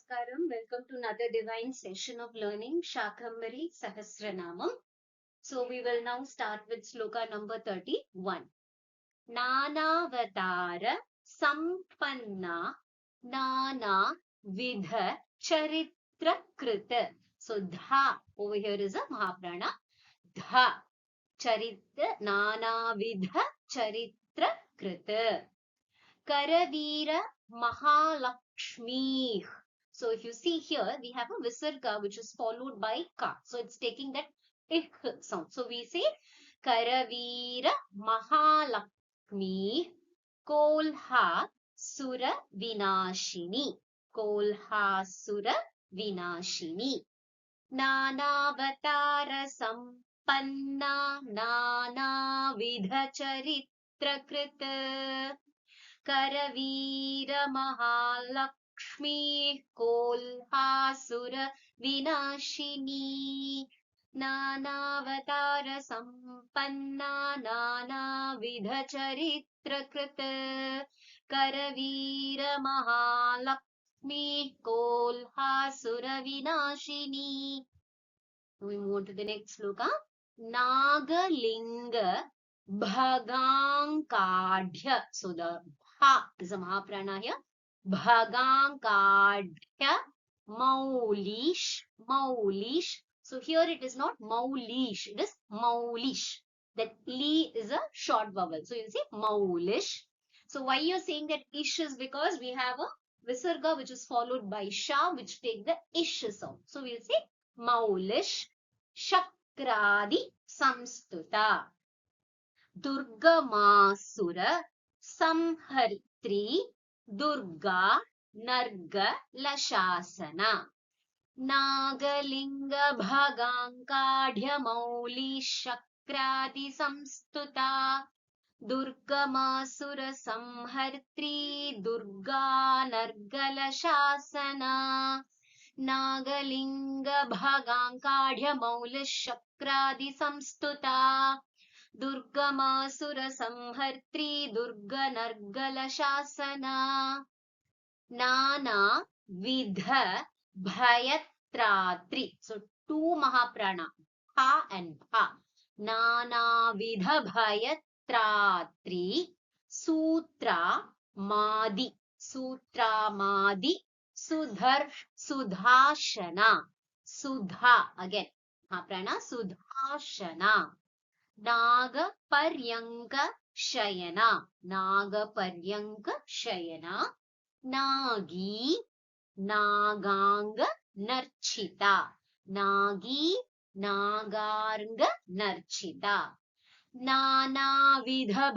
Namaskaram. Welcome to another divine session of learning Shakambari Sahasranamam. So we will now start with sloka number 31. Nanavatara Sampanna Nana Vidha Charitra Krita. So dha over here is a Mahaprana. Dha Charitra Nana Vidha Charitra Krita. Karavira Mahalakshmi. So if you see here, we have a visarga which is followed by ka. So it's taking that ik sound. So we say Karavira Mahalakshmi Kolha Sura Vinashini. Kolha Sura Vinashini. Nanavatara Sampanna Nana Vidha Charitra Krita. Karveer Mahalakshmi Kolhasur विनाशिनी नानावतार संपन्ना नानाविध चरित्र कृत Karveer Mahalakshmi Kolhasur विनाशिनी. We move on to the next sloka. Nagalinga Bhagankadhya. So the ha is a Mahaprana here. Bhagankadhya Maulish. Maulish. So here it is not Maulish, it is Maulish. That li is a short vowel. So you say Maulish. So why you're saying that ish is because we have a visarga which is followed by sha which take the ish sound. So we'll say Maulish Shakradi Samstuta Durgamasura Samharitri Durga Narga Lashasana Nagalinga Bhagankadhya Mauli Shakradi Samstuta Durgamasura Samharitri Durga Narga Lashasana Nagalinga Bhagankadhya Maula Shakradi Samstuta Durgamasura Samhartri Durga Nargala Shasana Nana Vidha Bhayatratri. So two Mahaprana, Ha and Ha. Nana Vidha Bhayatratri Sutra Madi. Sutra Madi Sudhashana. Sudha again. Mahaprana Sudhashana. Naga Paryanka Shayana. Naga Paryanka Shayana. Nagi Naganga Narchita. Nagi Nagaranga Narchita. Nana Vidha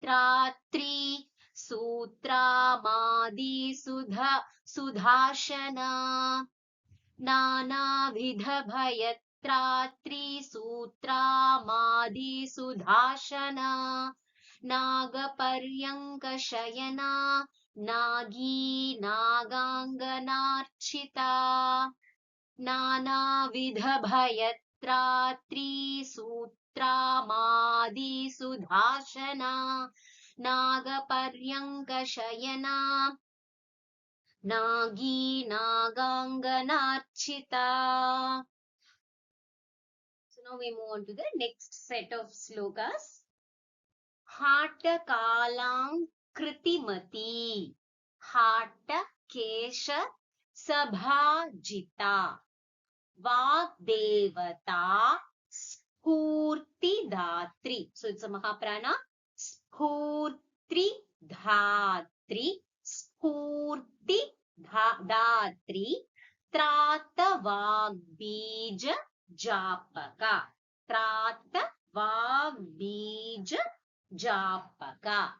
Bhayatratri Sutra Madi Sudhashana. Nana Vidha Bhayatratri Sutra Madi Sudhashana Nagaparyanka Shayana Nagi Naganganarchita Nana Vidha Bhayatratri Sutra Madi Sudhashana Nagaparyanka Shayana Nagi Naganganarchita. So now we move on to the next set of slokas. Hata Kalang Kritimati. Hata Kesha Sabhajita. Vagdevata Spurti Dhatri. So it's a Mahaprana. Spurti Dhatri. Spurti Dhatri. Trata Vagbija Japaka. Trata Vagbija Japaka.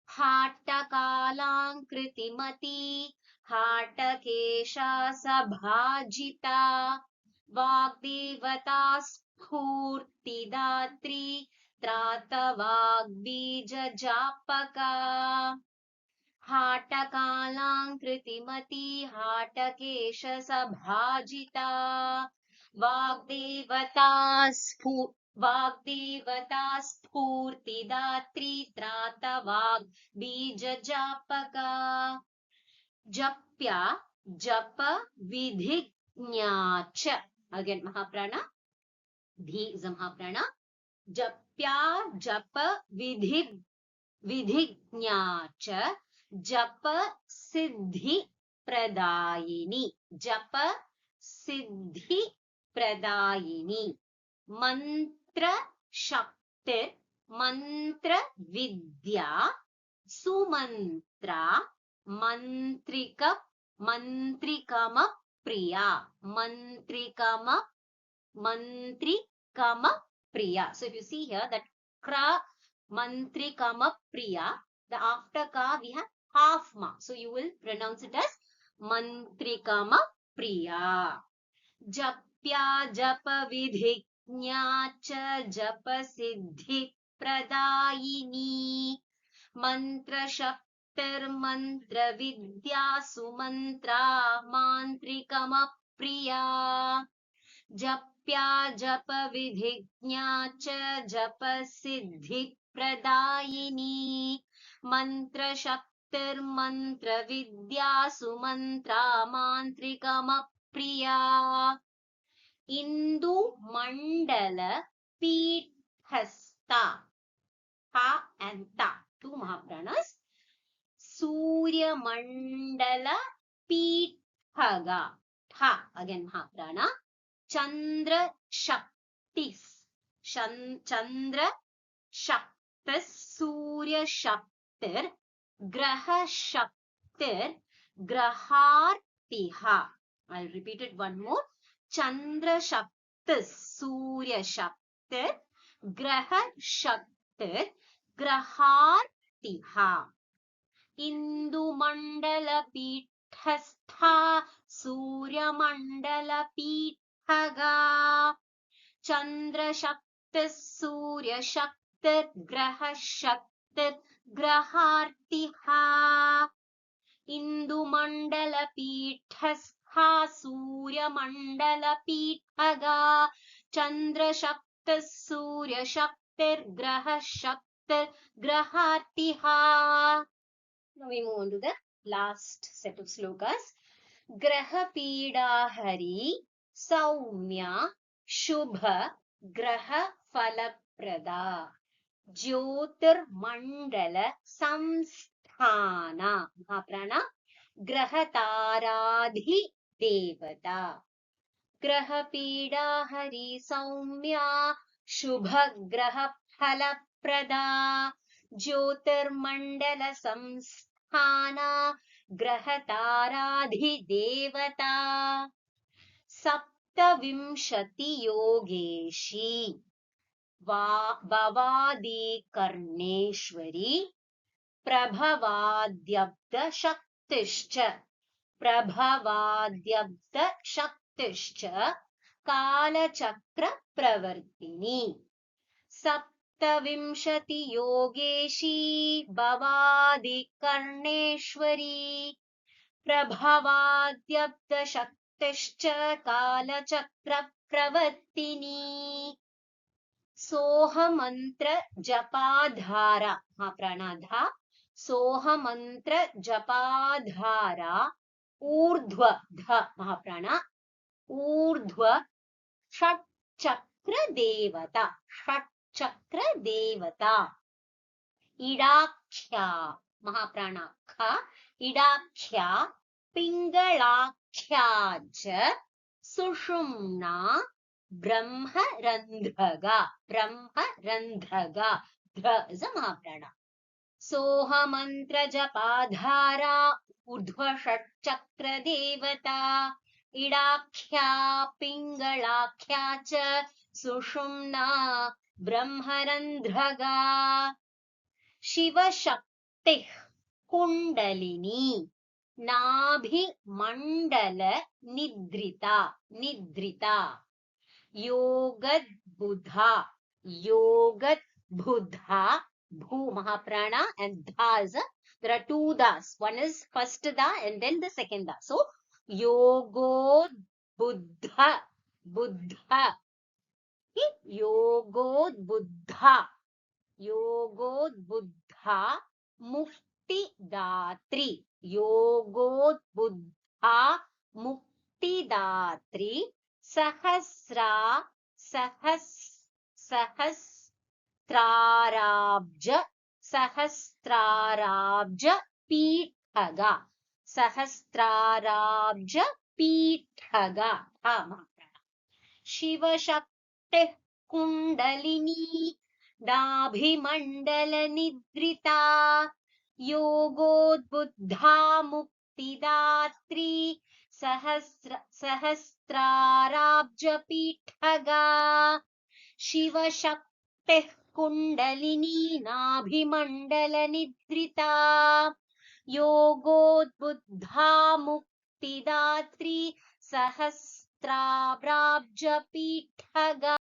Hata Kalang Kritimati. Hata Kesha Sabhajita. Vagdevata Spurti Dhatri. Trata Vagbija Japaka. Hata Kalang Kritimati. Hata Kesha Sabhajita. Vagdevata Spurti Dhatri Trata Vagbija Japaka. Japya Japa vidhignya cha. Again, Mahaprana. Dhi is a Mahaprana. Japya japa vidhignya cha. Japa siddhi pradayini. Japa siddhi pradayini. Mantra shaktir. Mantra vidya. Sumantra. Mantrika. Mantrikama priya. Mantrikama priya. So if you see here that kra mantrikama priya, the after ka we have half ma. So you will pronounce it as mantrikama priya. Japya japa vidhignya cha japa siddhi pradayini. Mantra shaktir mantra vidya sumantra mantrikama priya. Japya japa vidhignya cha japa siddhi pradayini. Mantra shaktir mantra vidya sumantra mantrikama priya. Indu mandala peethasta. Ha and ta. Two Mahapranas. Surya mandala peethaga. Tha again Mahaprana. Chandra Shaktis. Chandra Shaktis. Surya Shaktir. Graha Shaktir. Grahartiha. I'll repeat it one more. Chandra Shaktis. Surya Shaktir. Graha Shaktir. Grahartiha. Indu Mandala Peethastha. Surya Mandala Peethaga. Chandra Shakti Surya Shakti Graha Shakti Grahartiha. Indu Mandala Peethastha Surya Mandala Peethaga. Chandra Shakti Surya Shakti Graha Shakti Grahartiha. Now we move on to the last set of slokas. Graha Pida Hari Saumya Shubha Graha Falaprada Jyotir Mandala Samsthana Mahaprana Graha Taradhi Devata Graha Pida Hari Saumya Shubha Graha Falaprada Jyotir Mandala Samsthana Grahataradhi Devata Saptavimshati Yogeshi Bhavadi Karneshwari Prabhavadyabda Shaktischa Prabhavadyabda Shaktischa Kala Chakra Pravartini Saptavimshati Yogeshi Bhavadi Karneshwari Prabhavadyabda Shaktischa Kala Chakra Pravartini Soha Mantra Japadhara Pranadha Soha Mantra Japadhara Urdhva Dha Mahaprana Urdhva Shat Chakra Devata Shat Chakra Devata Idakshya Mahaprana Kha Idakshya Pingalakhya Cha Sushumna Brahmarandhaga Dha is a Mahaprana. Soha Mantra Japadhara Urdhva Shat Chakra Devata Idakshya Pingalakhya Cha Sushumna Brahmarandhaga Shiva Shakti Kundalini Nabhi Mandala Nidrita Yogat Buddha Bhu Mahaprana and Dha is there are two Das. One is first Da and then the second Da. So Yogo Buddha Yogo Buddha Mufti Datri Yogo मुक्तिदात्री सहस्राराब्ज पीठगा सहस्राराब्ज पीठगा शिवशक्तिः kundalini नाभिमण्डलनिद्रिता योगोद्बुद्धा मुक्तिदात्री सहस्राराब्जपीठगा शिवशक्तिः kundalini नाभिमण्डलनिद्रिता योगोद्बुद्धा मुक्तिदात्री सहस्राब्जपीठगा